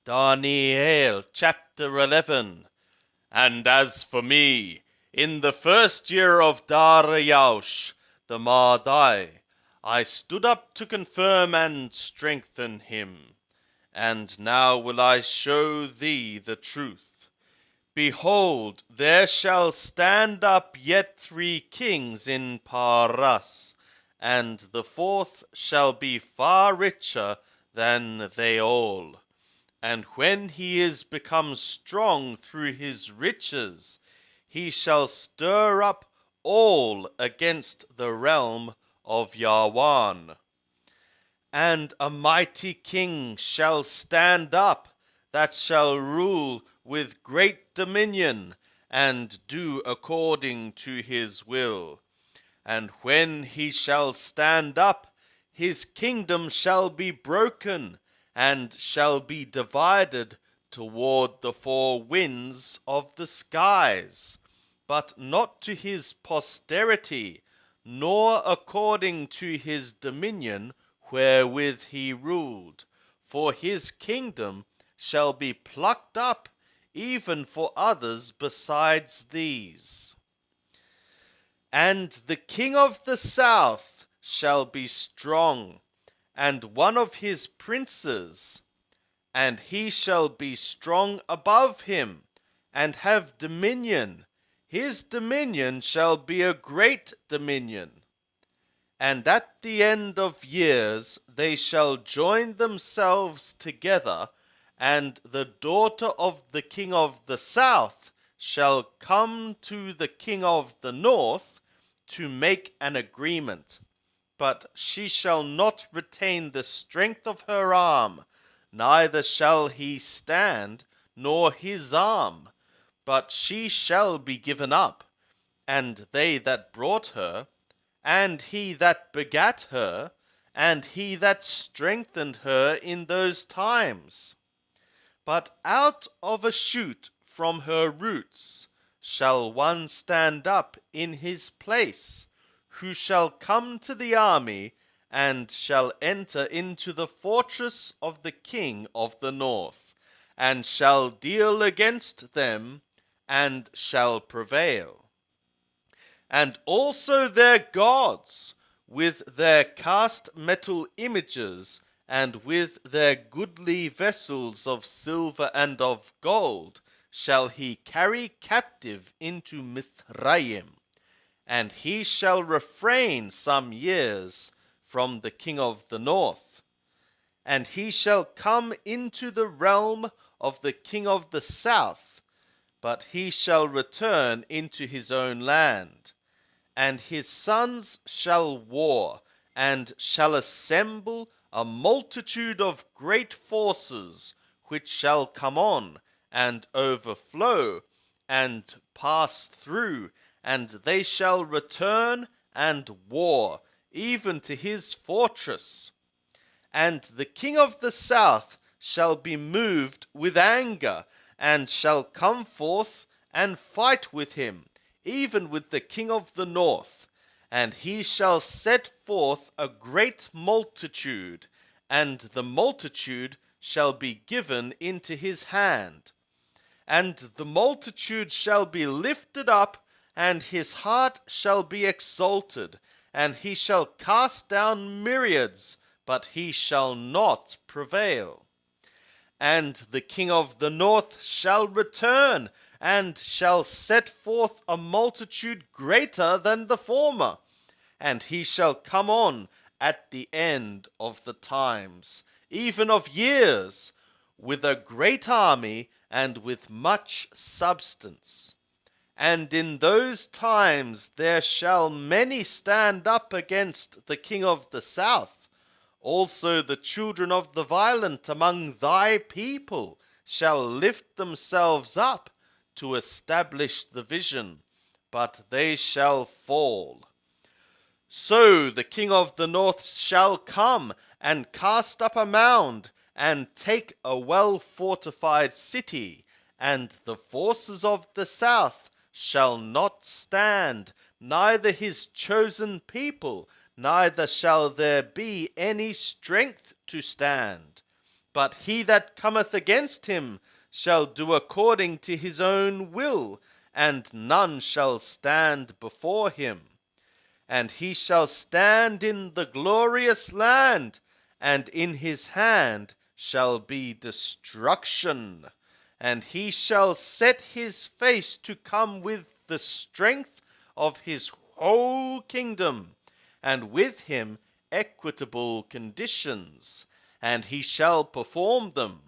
Daniel chapter 11. And as for me, in the first year of Darius the Madai, I stood up to confirm and strengthen him. And now will I show thee the truth. Behold, there shall stand up yet 3 kings in Paras, and the 4th shall be far richer than they all. And when he is become strong through his riches, he shall stir up all against the realm of Yawan. And a mighty king shall stand up, that shall rule with great dominion, and do according to his will. And when he shall stand up, his kingdom shall be broken, and shall be divided toward the 4 winds of the skies, but not to his posterity, nor according to his dominion wherewith he ruled. For his kingdom shall be plucked up, even for others besides these. And the king of the south shall be strong, and one of his princes, and he shall be strong above him, and have dominion. His dominion shall be a great dominion. And at the end of years they shall join themselves together, and the daughter of the king of the south shall come to the king of the north to make an agreement. But she shall not retain the strength of her arm, neither shall he stand, nor his arm, but she shall be given up, and they that brought her, and he that begat her, and he that strengthened her in those times. But out of a shoot from her roots shall one stand up in his place, who shall come to the army, and shall enter into the fortress of the king of the north, and shall deal against them, and shall prevail. And also their gods, with their cast metal images, and with their goodly vessels of silver and of gold, shall he carry captive into Mithraim. And he shall refrain some years from the king of the north. And he shall come into the realm of the king of the south, but he shall return into his own land. And his sons shall war, and shall assemble a multitude of great forces, which shall come on, and overflow, and pass through, and they shall return and war, even to his fortress. And the king of the south shall be moved with anger, and shall come forth and fight with him, even with the king of the north. And he shall set forth a great multitude, and the multitude shall be given into his hand. And the multitude shall be lifted up, and his heart shall be exalted, and he shall cast down myriads, but he shall not prevail. And the king of the north shall return, and shall set forth a multitude greater than the former. And he shall come on at the end of the times, even of years, with a great army, and with much substance. And in those times there shall many stand up against the king of the south. Also the children of the violent among thy people shall lift themselves up to establish the vision, but they shall fall. So the king of the north shall come, and cast up a mound, and take a well-fortified city, and the forces of the south shall not stand, neither his chosen people, neither shall there be any strength to stand. But he that cometh against him shall do according to his own will, and none shall stand before him. And he shall stand in the glorious land, and in his hand shall be destruction. And he shall set his face to come with the strength of his whole kingdom, and with him equitable conditions, and he shall perform them.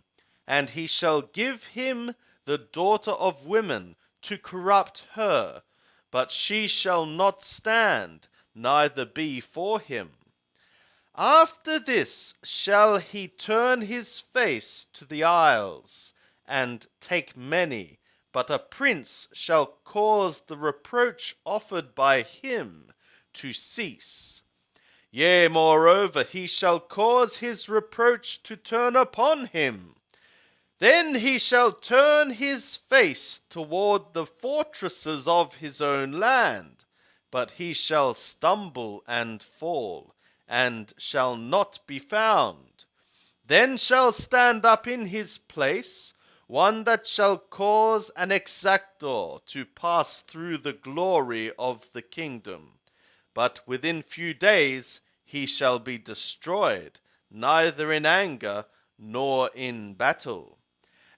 And he shall give him the daughter of women to corrupt her, but she shall not stand, neither be for him. After this shall he turn his face to the isles, and take many, but a prince shall cause the reproach offered by him to cease. Yea, moreover, he shall cause his reproach to turn upon him. Then he shall turn his face toward the fortresses of his own land, but he shall stumble and fall, and shall not be found. Then shall stand up in his place one that shall cause an exactor to pass through the glory of the kingdom. But within few days he shall be destroyed, neither in anger nor in battle.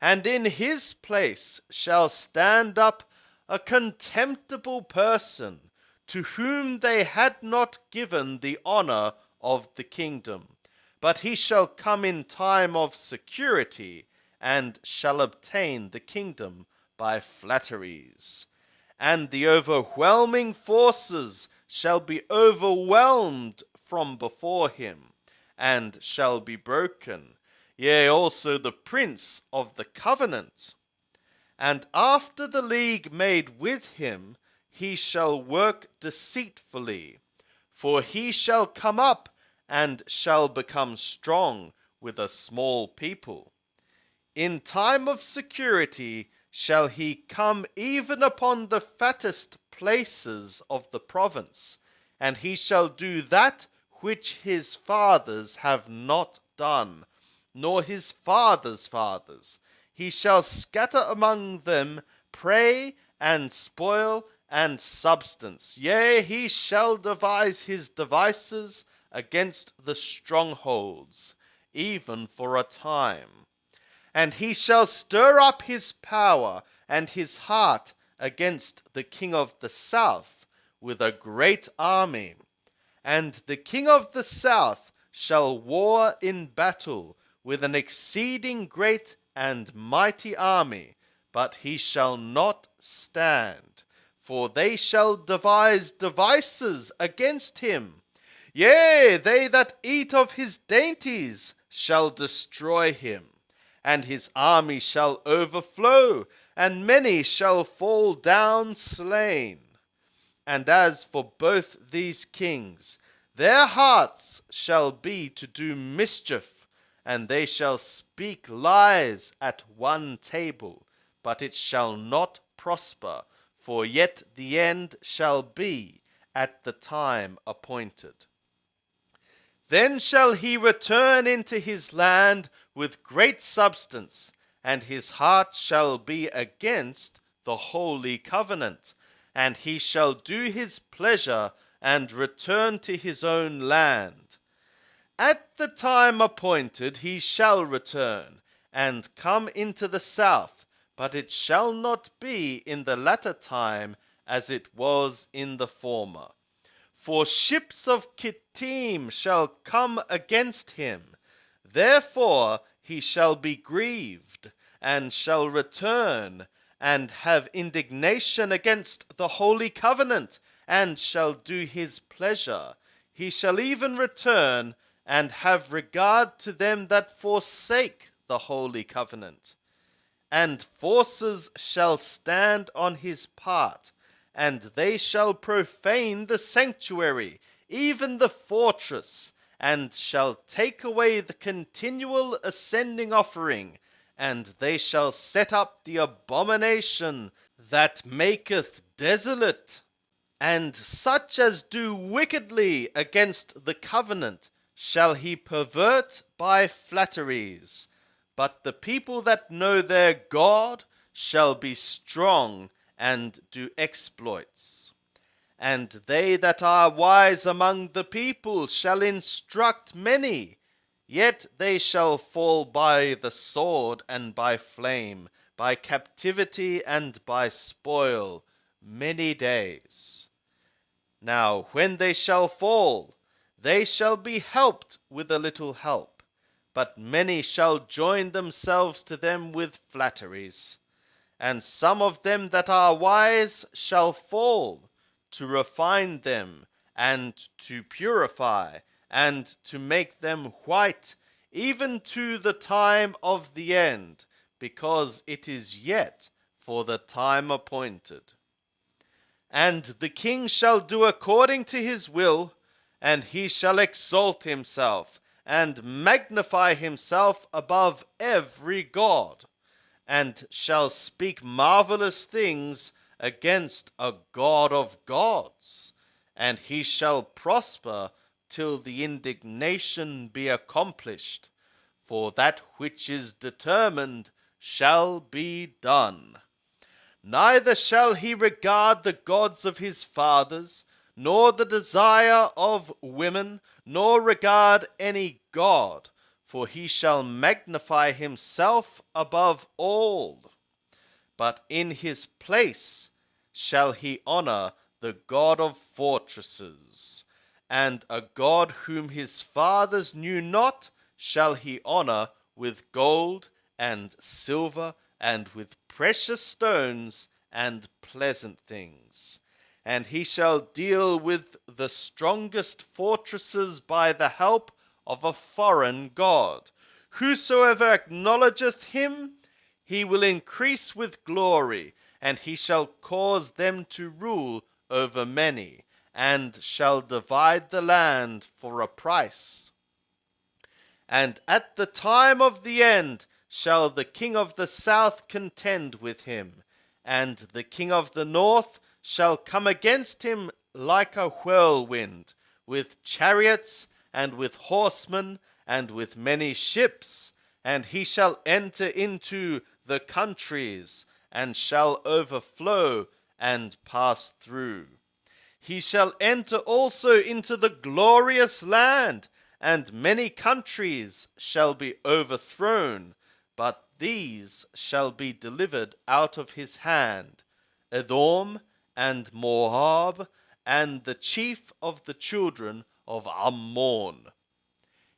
And in his place shall stand up a contemptible person, to whom they had not given the honor of the kingdom. But he shall come in time of security, and shall obtain the kingdom by flatteries. And the overwhelming forces shall be overwhelmed from before him, and shall be broken, yea, also the prince of the covenant. And after the league made with him, he shall work deceitfully, for he shall come up and shall become strong with a small people. In time of security shall he come even upon the fattest places of the province, and he shall do that which his fathers have not done, nor his fathers' fathers. He shall scatter among them prey and spoil and substance. Yea, he shall devise his devices against the strongholds, even for a time. And he shall stir up his power and his heart against the king of the south with a great army. And the king of the south shall war in battle with an exceeding great and mighty army, but he shall not stand, for they shall devise devices against him. Yea, they that eat of his dainties shall destroy him, and his army shall overflow, and many shall fall down slain. And as for both these kings, their hearts shall be to do mischief, and they shall speak lies at one table, but it shall not prosper, for yet the end shall be at the time appointed. Then shall he return into his land with great substance, and his heart shall be against the holy covenant, and he shall do his pleasure and return to his own land. At the time appointed he shall return, and come into the south, but it shall not be in the latter time as it was in the former. For ships of Kittim shall come against him. Therefore he shall be grieved, and shall return, and have indignation against the holy covenant, and shall do his pleasure. He shall even return, and have regard to them that forsake the holy covenant. And forces shall stand on his part, and they shall profane the sanctuary, even the fortress, and shall take away the continual ascending offering, and they shall set up the abomination that maketh desolate. And such as do wickedly against the covenant shall he pervert by flatteries. But the people that know their God shall be strong and do exploits. And they that are wise among the people shall instruct many. Yet they shall fall by the sword and by flame, by captivity and by spoil, many days. Now when they shall fall, they shall be helped with a little help, but many shall join themselves to them with flatteries. And some of them that are wise shall fall, to refine them, and to purify, and to make them white, even to the time of the end, because it is yet for the time appointed. And the king shall do according to his will, and he shall exalt himself, and magnify himself above every god, and shall speak marvelous things against a God of gods, and he shall prosper till the indignation be accomplished, for that which is determined shall be done. Neither shall he regard the gods of his fathers, nor the desire of women, nor regard any god, for he shall magnify himself above all. But in his place shall he honor the God of fortresses, and a God whom his fathers knew not shall he honor with gold and silver, and with precious stones and pleasant things. And he shall deal with the strongest fortresses by the help of a foreign god. Whosoever acknowledgeth him, he will increase with glory, and he shall cause them to rule over many, and shall divide the land for a price. And at the time of the end shall the king of the south contend with him, and the king of the north shall come against him like a whirlwind, with chariots, and with horsemen, and with many ships, and he shall enter into the countries, and shall overflow and pass through. He shall enter also into the glorious land, and many countries shall be overthrown, but these shall be delivered out of his hand: Edom, and Moab, and the chief of the children of Ammon.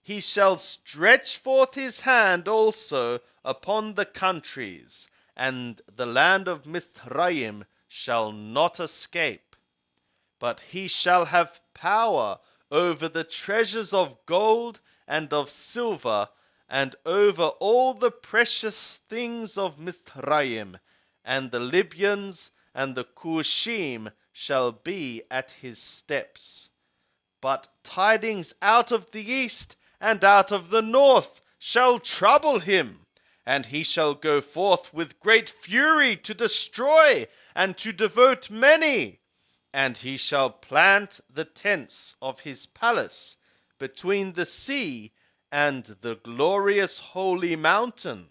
He shall stretch forth his hand also upon the countries, and the land of Mithraim shall not escape. But he shall have power over the treasures of gold and of silver, and over all the precious things of Mithraim, and the Libyans and the Cushim shall be at his steps. But tidings out of the east and out of the north shall trouble him, and he shall go forth with great fury to destroy and to devote many. And he shall plant the tents of his palace between the sea and the glorious holy mountain.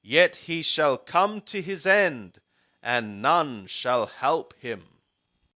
Yet he shall come to his end, and none shall help him.